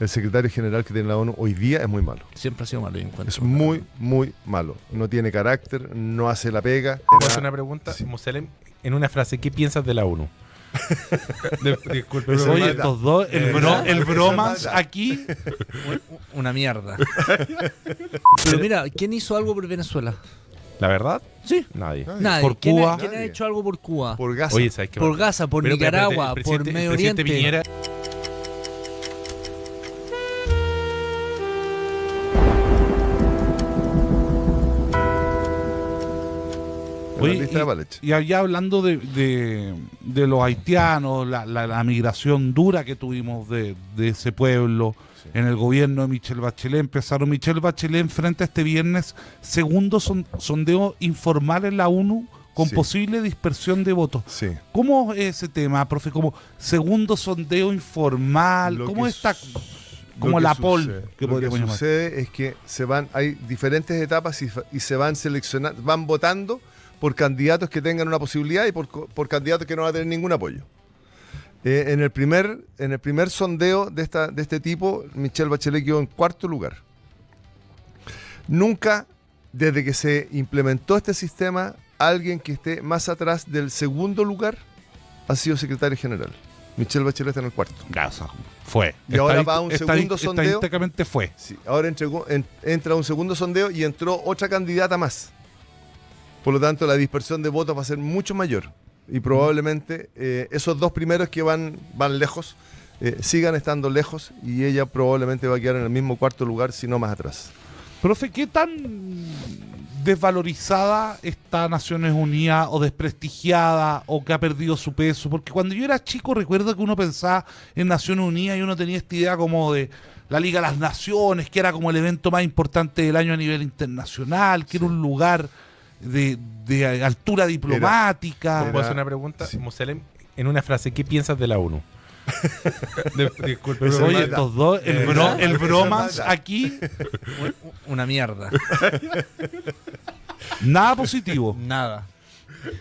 el secretario general que tiene la ONU hoy día es muy malo. Siempre ha sido malo. Es muy, muy malo. No tiene carácter, no hace la pega. ¿Puedo hacer una pregunta? Sí. Moselem, en una frase, ¿qué piensas de la ONU? Disculpe, oye, estos dos, el bromance aquí, una mierda. Pero mira, ¿quién hizo algo por Venezuela? ¿La verdad? Sí. Nadie. Por Cuba. ¿Quién ha hecho algo por Cuba? Por Gaza. Oye, ¿sabes qué? Por Gaza, por Nicaragua, por Medio Oriente. Piñera... Oye, y allá hablando de los haitianos, la migración dura que tuvimos de ese pueblo, sí, en el gobierno de Michelle Bachelet, Michelle Bachelet enfrenta este viernes segundo sondeo informal en la ONU con sí, posible dispersión de votos. Sí. ¿Cómo es ese tema, profe? Como segundo sondeo informal, ¿cómo está? Como la poll que podríamos llamar. Lo que sucede es que hay diferentes etapas y se van seleccionando, van votando por candidatos que tengan una posibilidad y por candidatos que no van a tener ningún apoyo. En el primer sondeo de este tipo, Michelle Bachelet quedó en cuarto lugar. Nunca, desde que se implementó este sistema, alguien que esté más atrás del segundo lugar ha sido secretario general. Michelle Bachelet está en el cuarto. Gracias. Fue. Y ahora va a un segundo sondeo. Estadísticamente fue. Sí, ahora entra un segundo sondeo y entró otra candidata más. Por lo tanto, la dispersión de votos va a ser mucho mayor. Y probablemente esos dos primeros que van lejos, sigan estando lejos y ella probablemente va a quedar en el mismo cuarto lugar, si no más atrás. Profe, ¿qué tan desvalorizada está Naciones Unidas o desprestigiada o que ha perdido su peso? Porque cuando yo era chico recuerdo que uno pensaba en Naciones Unidas y uno tenía esta idea como de la Liga de las Naciones, que era como el evento más importante del año a nivel internacional, que sí, era un lugar de altura diplomática. ¿Puedo hacer una pregunta? Sí. Moselem, en una frase, ¿qué piensas de la ONU? Disculpe, oye, estos dos, el bromance aquí, una mierda. Nada positivo. Nada.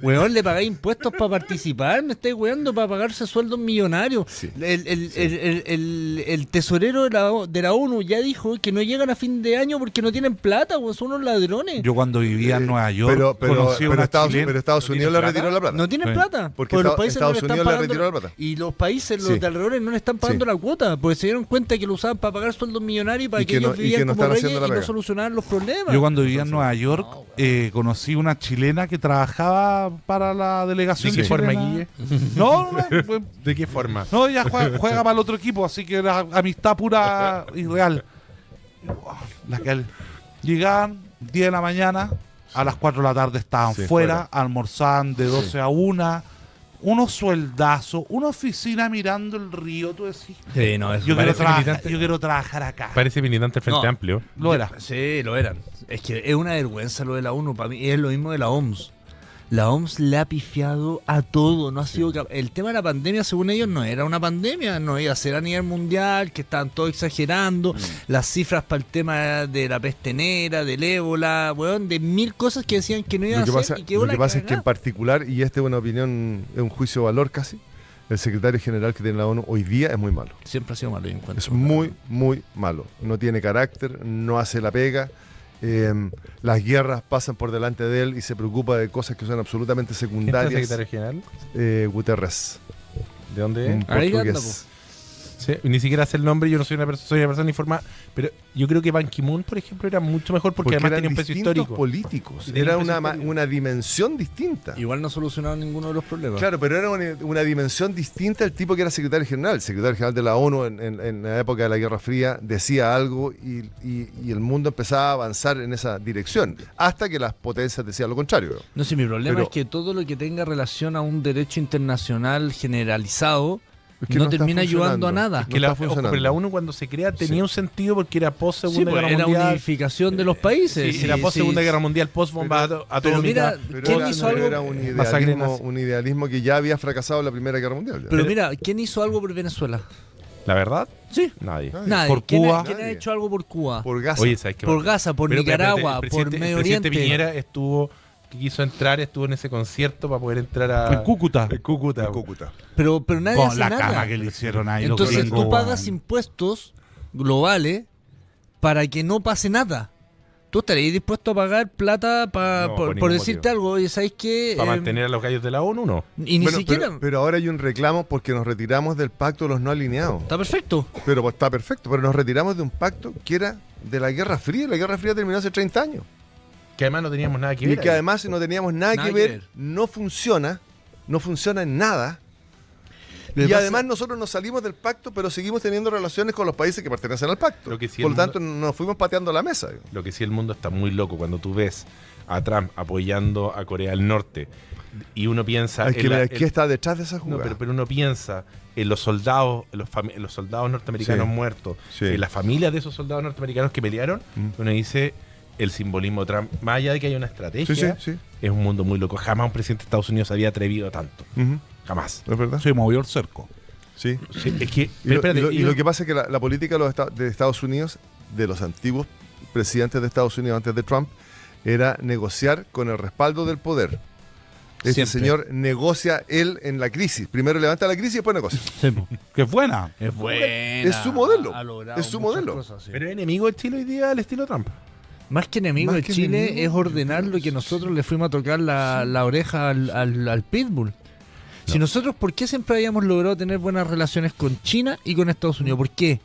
Weón, le pagáis impuestos para participar, me estáis weando para pagarse sueldos millonarios. Sí. El tesorero de la ONU ya dijo que no llegan a fin de año porque no tienen plata, weón, son unos ladrones. Yo cuando vivía en Nueva York conocí a una chilena. Pero Estados Unidos le retiró la plata. No tienen plata. Porque los países Estados Unidos le retiró la plata. Y los países, los de alrededor, no le están pagando la cuota, porque se dieron cuenta que lo usaban para pagar sueldos millonarios y para que ellos vivían como reyes y no solucionaban los problemas. Yo cuando vivía en Nueva York conocí una chilena que trabajaba para la delegación. ¿De qué forma, Guille? No, ¿de qué forma? No, ella juega para el otro equipo, así que era amistad pura y real. Llegaban 10 de la mañana, a las 4 de la tarde estaban fuera, almorzaban de 12 a 1, unos sueldazos, una oficina mirando el río, tú decís. Sí, no, yo quiero trabajar acá. Parece militante del Frente Amplio. Lo era. Sí, lo eran. Es que es una vergüenza lo de la ONU, para mí es lo mismo de la OMS. La OMS le ha pifiado a todo, no ha sido el tema de la pandemia, según ellos, no era una pandemia, no iba a ser a nivel mundial, que estaban todos exagerando, las cifras para el tema de la peste negra, del ébola, weón, de mil cosas que decían que no iba a ser. Lo que pasa es que en particular, y esta es una opinión, es un juicio de valor casi, el secretario general que tiene la ONU hoy día es muy malo. Siempre ha sido malo. Es muy, muy malo. No tiene carácter, no hace la pega. Las guerras pasan por delante de él y se preocupa de cosas que son absolutamente secundarias. ¿Quién es el secretario general? Guterres. ¿De dónde es? Un portugués. Sí, ni siquiera sé el nombre, yo no soy una persona informada, pero yo creo que Ban Ki-moon, por ejemplo, era mucho mejor porque además tenía un peso histórico. Políticos, era una dimensión distinta. Igual no solucionaban ninguno de los problemas. Claro, pero era una dimensión distinta al tipo que era secretario general. El secretario general de la ONU en la época de la Guerra Fría decía algo y el mundo empezaba a avanzar en esa dirección, hasta que las potencias decían lo contrario. No sé, mi problema es que todo lo que tenga relación a un derecho internacional generalizado no termina ayudando a nada. Es que la ONU cuando se crea tenía un sentido porque era post-Segunda Guerra Mundial. Era unificación de los países. Era post-Segunda Guerra Mundial, post-bomba atómica. Pero mira, ¿quién hizo algo? Era un idealismo que ya había fracasado en la Primera Guerra Mundial. Pero mira, ¿quién hizo algo por Venezuela? ¿La verdad? Sí. Nadie. Por Cuba. ¿Quién ha hecho algo por Cuba? Por Gaza. Oye, ¿sabes qué? Por Gaza, por Nicaragua, por Medio Oriente. El presidente Piñera estuvo en ese concierto para poder entrar a... En Cúcuta. Pero nadie hace la nada. cama que le hicieron ahí. Entonces tú pagas impuestos globales para que no pase nada. ¿Tú estarías dispuesto a pagar plata por decirte algo? ¿Y sabéis qué? ¿Para mantener a los gallos de la ONU? No. Y ni siquiera... Pero ahora hay un reclamo porque nos retiramos del pacto de los no alineados. Está perfecto. Pero está perfecto, pero nos retiramos de un pacto que era de la Guerra Fría. La Guerra Fría terminó hace 30 años. Que además no teníamos nada que ver. Y que además no teníamos nada que ver, no funciona en nada. Y además nosotros nos salimos del pacto, pero seguimos teniendo relaciones con los países que pertenecen al pacto. Por lo tanto, nos fuimos pateando la mesa. Lo que sí, el mundo está muy loco cuando tú ves a Trump apoyando a Corea del Norte y uno piensa... ¿Qué está detrás de esa jugada? No, pero uno piensa en los soldados, en los soldados norteamericanos muertos, en las familias de esos soldados norteamericanos que pelearon. Uno dice, el simbolismo de Trump, más allá de que haya una estrategia, es un mundo muy loco. Jamás un presidente de Estados Unidos había atrevido tanto. Jamás. ¿Es verdad? Se movió el cerco. Sí. Es que, y lo que pasa es que la política de Estados Unidos, de los antiguos presidentes de Estados Unidos antes de Trump, era negociar con el respaldo del poder. Este señor negocia él en la crisis. Primero levanta la crisis y después negocia. Que es buena. Es buena. Es su modelo. Es su modelo. Cosas, Pero es enemigo de Chile hoy día al estilo Trump. Más que enemigo de Chile es ordenar lo que nosotros le fuimos a tocar la oreja al Pitbull. Si nosotros, ¿por qué siempre habíamos logrado tener buenas relaciones con China y con Estados Unidos? ¿Por qué?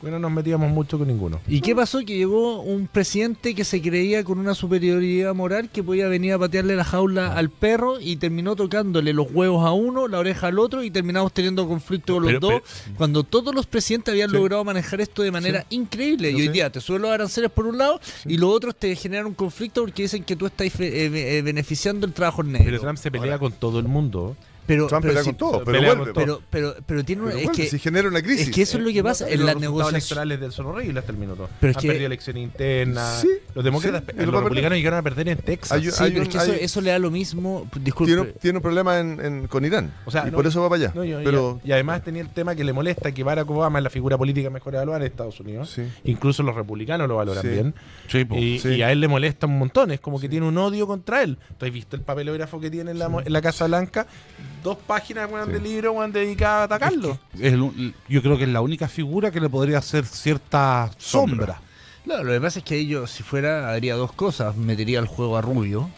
Bueno, no nos metíamos mucho con ninguno. ¿Y qué pasó? Que llegó un presidente que se creía con una superioridad moral que podía venir a patearle la jaula al perro y terminó tocándole los huevos a uno, la oreja al otro y terminamos teniendo conflicto con los dos, cuando todos los presidentes habían logrado manejar esto de manera increíble. Y hoy día te suben los aranceles por un lado y los otros te generan un conflicto porque dicen que tú estás beneficiando el trabajo negro. Pero Trump se pelea con todo el mundo. Trump pelea con todo, pero tiene una, es que si genera una crisis. Es que eso es lo que pasa en las negociaciones electorales del solo rey hasta el minuto. Pero han perdido elecciones internas. Los demócratas, los republicanos llegaron a perder en Texas. Pero es que eso le da lo mismo. Disculpe. Tiene un problema con Irán. O sea, por eso va para allá. Y además tenía el tema que le molesta que Barack Obama es la figura política mejor evaluada en Estados Unidos. Incluso los republicanos lo valoran bien. Y a él le molesta un montón. Es como que tiene un odio contra él. ¿Tú has visto el papelógrafo que tiene en la Casa Blanca? 2 páginas de libro dedicadas a atacarlo. Yo creo que es la única figura que le podría hacer cierta sombra. Claro, lo que pasa es que yo, si fuera, haría 2 cosas. Metería el juego a Rubio,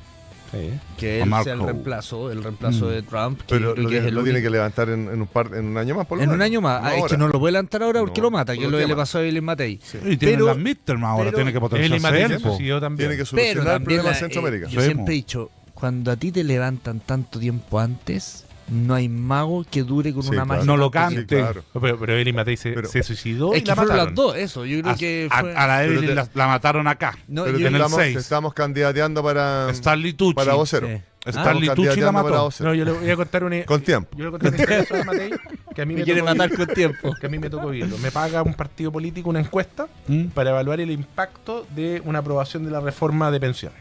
que él sea el reemplazo de Trump. Pero lo tiene que levantar en un año más, por lo menos. En un año más. Es que no lo puede levantar ahora porque lo mata, que es lo que le pasó a Evelyn Matei. Y tiene las midterm ahora, tiene que potenciarse él. Tiene que solucionar el problema de Centroamérica. Yo siempre he dicho, cuando a ti te levantan tanto tiempo antes, no hay mago que dure con una magia. No lo cante. Claro. Pero Evelyn Matei se suicidó y la fueron mataron. las dos, eso. Yo creo que fue... A la Evelyn la mataron acá. Pero estamos candidateando para Stanley Tucci. Para vocero. Stanley Tucci la mató. No, yo le voy a contar con tiempo. Yo le voy a contar una historia de Matei que a mí me quiere matar con tiempo. Que a mí me tocó vivirlo. Me paga un partido político una encuesta para evaluar el impacto de una aprobación de la reforma de pensiones.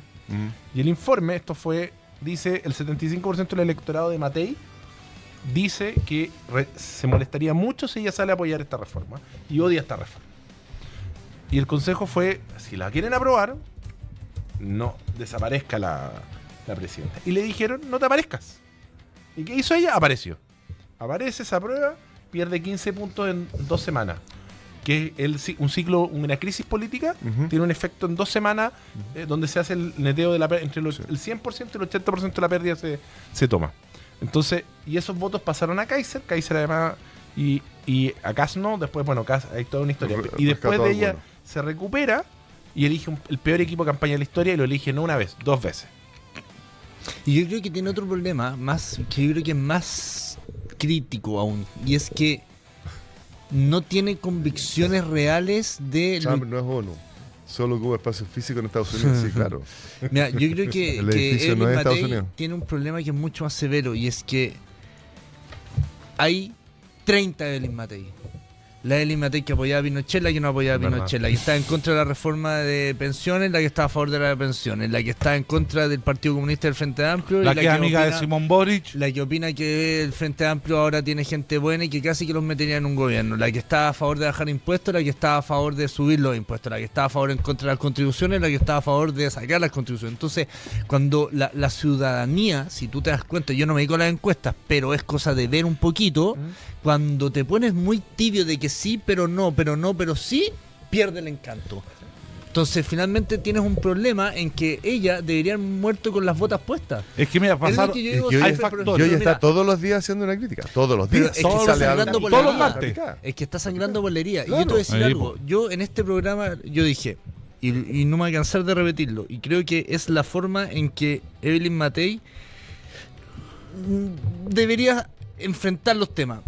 Y el informe, dice el 75% del electorado de Matei dice que se molestaría mucho si ella sale a apoyar esta reforma y odia esta reforma. Y el consejo fue, si la quieren aprobar, no desaparezca la presidenta. Y le dijeron, no te aparezcas. ¿Y qué hizo ella? Apareció. Aparece, se aprueba, pierde 15 puntos en 2 semanas. Que un ciclo, una crisis política, tiene un efecto en 2 semanas donde se hace el neteo de entre el 100% y el 80% de la pérdida se toma. Entonces, y esos votos pasaron a Kaiser además, y a Kass no, después, Kass, hay toda una historia. Y después de ella se recupera y elige el peor equipo de campaña de la historia y lo elige no una vez, 2 veces. Y yo creo que tiene otro problema, que yo creo que es más crítico aún, y es que no tiene convicciones reales de... Trump no es ONU. Solo ocupa espacio físico en Estados Unidos, sí, claro. Mira, yo creo que el edificio no es Estados Unidos. Tiene un problema que es mucho más severo, y es que hay 30 Evelyn Matei. La Evelyn Matei que apoyaba a Pinochet, la que no apoyaba a Pinochet, la que está en contra de la reforma de pensiones, la que está a favor de la pensiones, la que está en contra del Partido Comunista del Frente Amplio, la que es amiga de Simón Boric, la que opina que el Frente Amplio ahora tiene gente buena y que casi que los metería en un gobierno, la que está a favor de bajar impuestos, la que está a favor de subir los impuestos, la que está a favor en contra de las contribuciones, la que está a favor de sacar las contribuciones. Entonces, cuando la ciudadanía, si tú te das cuenta, yo no me dedico a las encuestas, pero es cosa de ver un poquito, cuando te pones muy tibio de que sí, pero no, pero sí, pierde el encanto. Entonces finalmente tienes un problema en que ella debería haber muerto con las botas puestas. Es que mira, pasaron, hay factores. Y hoy está todos los días haciendo una crítica. Todos los días. Es que está sangrando por la todos los herida. martes. Es que está sangrando por la herida. Claro. Y yo te voy a decir Ahí, algo. Yo en este programa, yo dije, y no me voy a cansar de repetirlo, y creo que es la forma en que Evelyn Matei debería enfrentar los temas.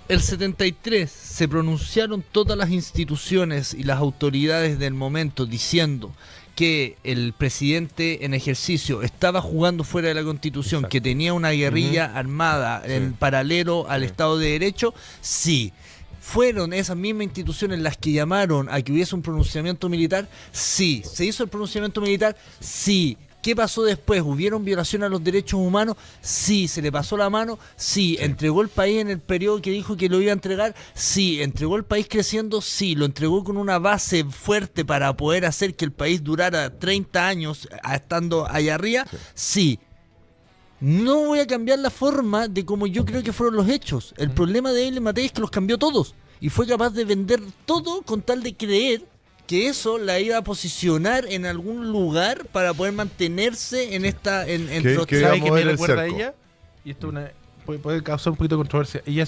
El 73 se pronunciaron todas las instituciones y las autoridades del momento diciendo que el presidente en ejercicio estaba jugando fuera de la Constitución, que tenía una guerrilla armada en paralelo al Estado de Derecho. Sí. ¿Fueron esas mismas instituciones las que llamaron a que hubiese un pronunciamiento militar? Sí. ¿Se hizo el pronunciamiento militar? Sí. ¿Qué pasó después? ¿Hubieron violación a los derechos humanos? Sí. ¿Se le pasó la mano? Sí. ¿Entregó el país en el periodo que dijo que lo iba a entregar? Sí. ¿Entregó el país creciendo? Sí. ¿Lo entregó con una base fuerte para poder hacer que el país durara 30 años estando allá arriba? Sí. No voy a cambiar la forma de como yo creo que fueron los hechos. El problema de Evelyn Matei es que los cambió todos. Y fue capaz de vender todo con tal de creer que eso la iba a posicionar en algún lugar para poder mantenerse en esta... ¿Sabe qué me recuerda a ella? Y esto puede causar un poquito de controversia. Ella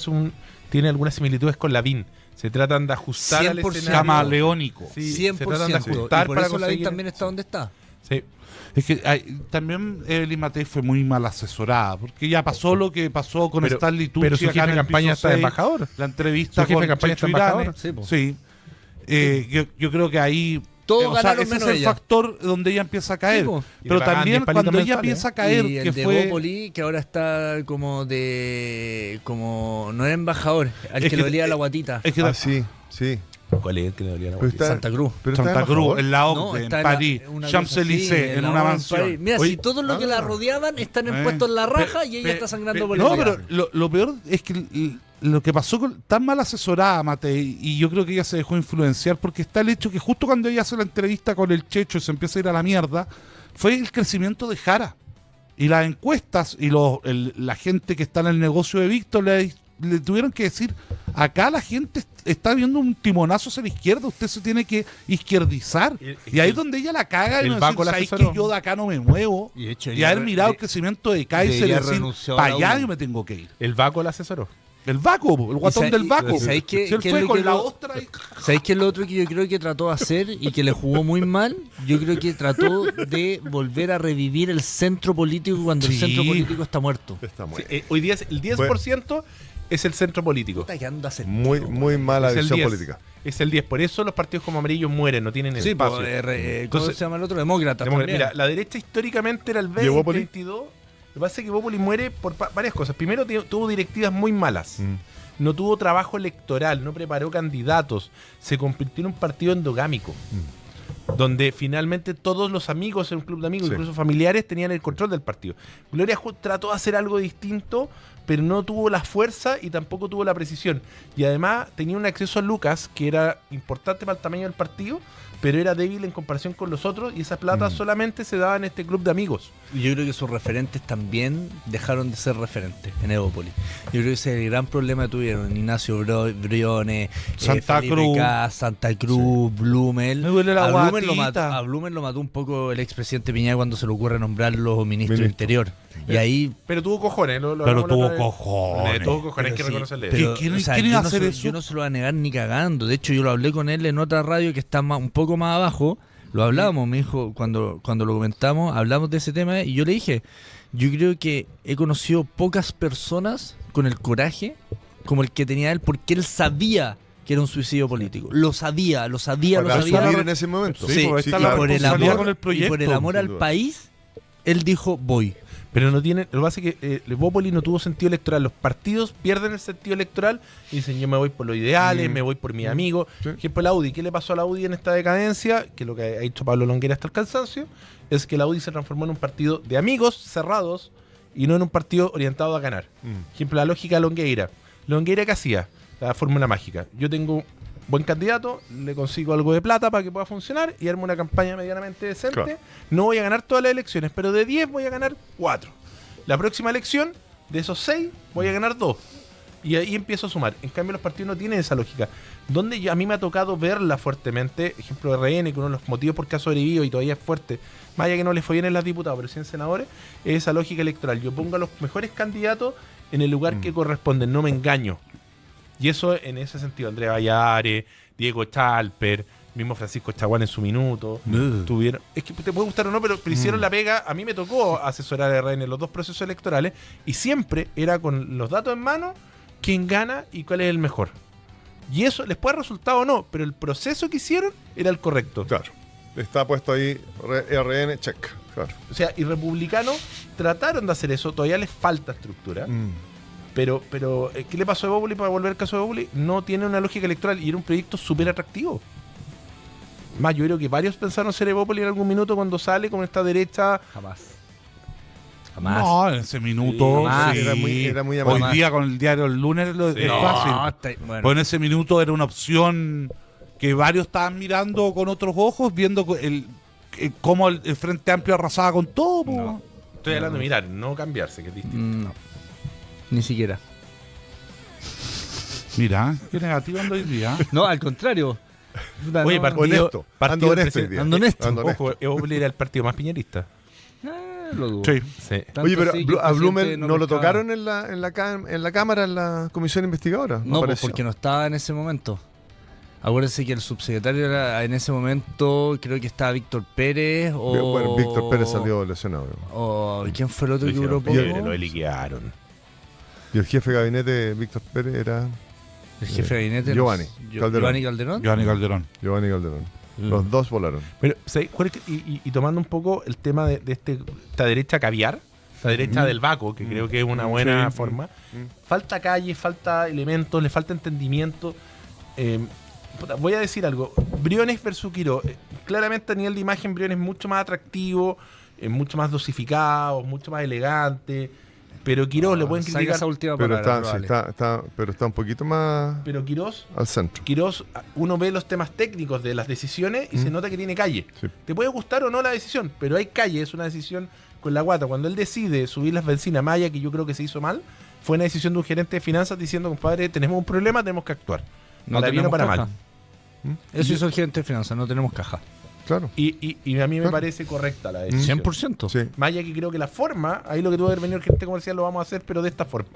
tiene algunas similitudes con Lavín. Se tratan de ajustar al escenario. Camaleónico. Sí, 100%. se tratan de ajustar y por para eso Lavín conseguir... también está donde está. Sí. Es que también Evelyn Matei fue muy mal asesorada, porque ya pasó lo que pasó con Stanley Tucci. Pero su jefe de campaña está de embajador. La entrevista su jefe con de campaña está de embajador. Sí. Yo creo que ahí Todos ganaron ese menos es el ella. factor donde ella empieza a caer. Sí, pero también cuando ella empieza a caer, y el que de fue... Bópoli, que ahora está como no era embajador, al que le dolía la guatita. Es que sí. ¿Cuál es el que le dolía la Pero guatita? Santa Cruz. Pero Santa Cruz, en la No, OCDE, está en París, una cosa Champs-Élysées, así, en la una ONU mansión. París. Mira, Oye, si todos los que la rodeaban están puestos en la raja y ella está sangrando por el No, hoyo. pero lo peor es que lo que pasó tan mal asesorada, Matei, y yo creo que ella se dejó influenciar, porque está el hecho que justo cuando ella hace la entrevista con el Checho y se empieza a ir a la mierda, fue el crecimiento de Jara. Y las encuestas y la gente que está en el negocio de Víctor le tuvieron que decir, acá la gente está viendo un timonazo hacia la izquierda, usted se tiene que izquierdizar. Y ahí es donde ella la caga y el no Baco decir, la ¿sabes asesoró? que yo de acá no me muevo? Y de hecho, Y haber mirado el crecimiento de Kaiser y ella decir, renunció a para la allá U. yo me tengo que ir. El Baco la asesoró. El Baco, el guatón del Baco. ¿sabéis qué- Si él qué fue es lo con que la lo- ostra y... ¿Sabéis qué es lo otro que yo creo que trató de hacer y que le jugó muy mal? Yo creo que trató de volver a revivir el centro político cuando el Sí. centro político está muerto. Está muy, Hoy día el 10% es el centro político. Puta, que anda a hacer muy, muy mala Es el visión 10. política. Es el 10. Por eso los partidos como amarillos mueren, no tienen Sí, espacio. ¿cómo Entonces, se llama el otro? Demócrata. Mira, la derecha históricamente era el ¿Y Evópoli? 20-22. Lo que pasa es que Bópoli muere por varias cosas. Primero, tuvo directivas muy malas. No tuvo trabajo electoral, no preparó candidatos. Se convirtió en un partido endogámico. Donde finalmente todos los amigos en un club de amigos, Sí. incluso familiares, tenían el control del partido. Gloria Hood trató de hacer algo distinto, pero no tuvo la fuerza y tampoco tuvo la precisión. Y además tenía un acceso a Lucas que era importante para el tamaño del partido, pero era débil en comparación con los otros y esa plata solamente se daba en este club de amigos. Yo creo que sus referentes también dejaron de ser referentes en Evópolis. Yo creo que ese es el gran problema que tuvieron. Ignacio Briones, Santa Felipe Cruz. Cas, Santa Cruz, Blumel. Me duele la a Blumel guatita. a Blumel lo mató un poco el expresidente Piñera cuando se le ocurre nombrarlo ministro del Ministro. Interior. Y ahí... Pero tuvo cojones. Pero hablamos la tuvo otra vez. cojones. Tuvo cojones, hay que Pero sí, reconocerle. pero, ¿Quién o sea, iba a yo no hacer se- eso? Yo no se lo voy a negar ni cagando. De hecho, yo lo hablé con él en otra radio que está un poco más abajo. Lo hablábamos, me dijo, cuando lo comentamos, hablamos de ese tema y yo le dije, yo creo que he conocido pocas personas con el coraje como el que tenía él, porque él sabía que era un suicidio político. Lo sabía. Para sabía. asumir en ese momento. Sí, porque está la claro. por el responsabilidad amor, con el proyecto, y por el amor sin al duda. país, él dijo, voy. Pero no tiene, lo que pasa es que Bópoli no tuvo sentido electoral. Los partidos pierden el sentido electoral y dicen yo me voy por los ideales, me voy por mis amigos. Sí. Por ejemplo, la UDI. ¿Qué le pasó a la UDI en esta decadencia? Que lo que ha hecho Pablo Longueira hasta el cansancio es que la UDI se transformó en un partido de amigos cerrados y no en un partido orientado a ganar. Por ejemplo, la lógica de Longueira. Longueira, ¿qué hacía? La fórmula mágica. Yo tengo buen candidato, le consigo algo de plata para que pueda funcionar y armo una campaña medianamente decente. Claro. No voy a ganar todas las elecciones, pero de 10 voy a ganar 4. La próxima elección, de esos 6, voy a ganar 2. Y ahí empiezo a sumar. En cambio, los partidos no tienen esa lógica. Donde a mí me ha tocado verla fuertemente, ejemplo de RN, que uno de los motivos por qué ha sobrevivido y todavía es fuerte, más allá que no les fue bien en las diputados, pero sí en senadores, es esa lógica electoral. Yo pongo a los mejores candidatos en el lugar que corresponden, no me engaño. Y eso en ese sentido, Andrea Valladares, Diego Chalper, mismo Francisco Chaguán en su minuto, tuvieron, es que te puede gustar o no, pero hicieron la pega. A mí me tocó asesorar a RN en los 2 procesos electorales y siempre era con los datos en mano quién gana y cuál es el mejor. Y eso les puede resultar o no, pero el proceso que hicieron era el correcto. Claro. Está puesto ahí RN, check. Claro. O sea, y republicanos trataron de hacer eso, todavía les falta estructura. Pero ¿qué le pasó a Evópoli para volver al caso de Evópoli? No tiene una lógica electoral y era un proyecto súper atractivo. Más, yo creo que varios pensaron ser Evópoli en algún minuto cuando sale con esta derecha. Jamás. No, en ese minuto Sí, era muy hoy amable. día con el diario El Lunes es fácil. Bueno. Pues en ese minuto era una opción que varios estaban mirando con otros ojos, viendo cómo el Frente Amplio arrasaba con todo. Po. No. Estoy hablando de mirar, no cambiarse, que es distinto. No. Ni siquiera. Mira, qué negativo ando hoy día. No, al contrario. Puta, Oye, no. Honesto. partido Ando honesto del hoy día. Ando honesto. Ando honesto. Ojo, Evópoli era el partido más piñerista. Lo dudo. Sí. Sí. Tanto Oye, pero así que el a Blumen presidente no lo pescaba. tocaron en la Cámara, en la comisión investigadora. me No, pues pareció. porque no estaba en ese momento. Acuérdense que el subsecretario era en ese momento, creo que estaba Víctor Pérez o... Bueno, Víctor Pérez salió lesionado. O ¿quién fue el otro que Lo duró hicieron poco? pobre, lo liquidaron. Y el jefe de gabinete, Víctor Pérez, era El jefe de gabinete. Giovanni Calderón. Giovanni Calderón. Giovanni Calderón. Giovanni Calderón. Los dos volaron. Pero, ¿sabes cuál es? Y tomando un poco el tema de esta derecha caviar, la derecha del Baco, que creo que es una buena forma, falta calle, falta elementos, le falta entendimiento. Voy a decir algo. Briones versus Quirós. Claramente a nivel de imagen Briones es mucho más atractivo, mucho más dosificado, mucho más elegante. Pero Quirós le pueden Saca criticar. esa última Pero palabra, pero está un poquito más Pero Quirós, al centro. uno ve los temas técnicos de las decisiones y se nota que tiene calle. Sí. Te puede gustar o no la decisión, pero hay calle, es una decisión con la guata. Cuando él decide subir las bencinas, Maya, que yo creo que se hizo mal, fue una decisión de un gerente de finanzas diciendo, compadre, tenemos un problema, tenemos que actuar. No Para bien o tenemos para caja. mal. Eso hizo el gerente de finanzas, no tenemos caja. Claro. Y a mí me Claro. parece correcta la decisión. 100%. Sí. Maya, que creo que la forma, ahí lo que tuvo que haber venido el gerente comercial lo vamos a hacer, pero de esta forma.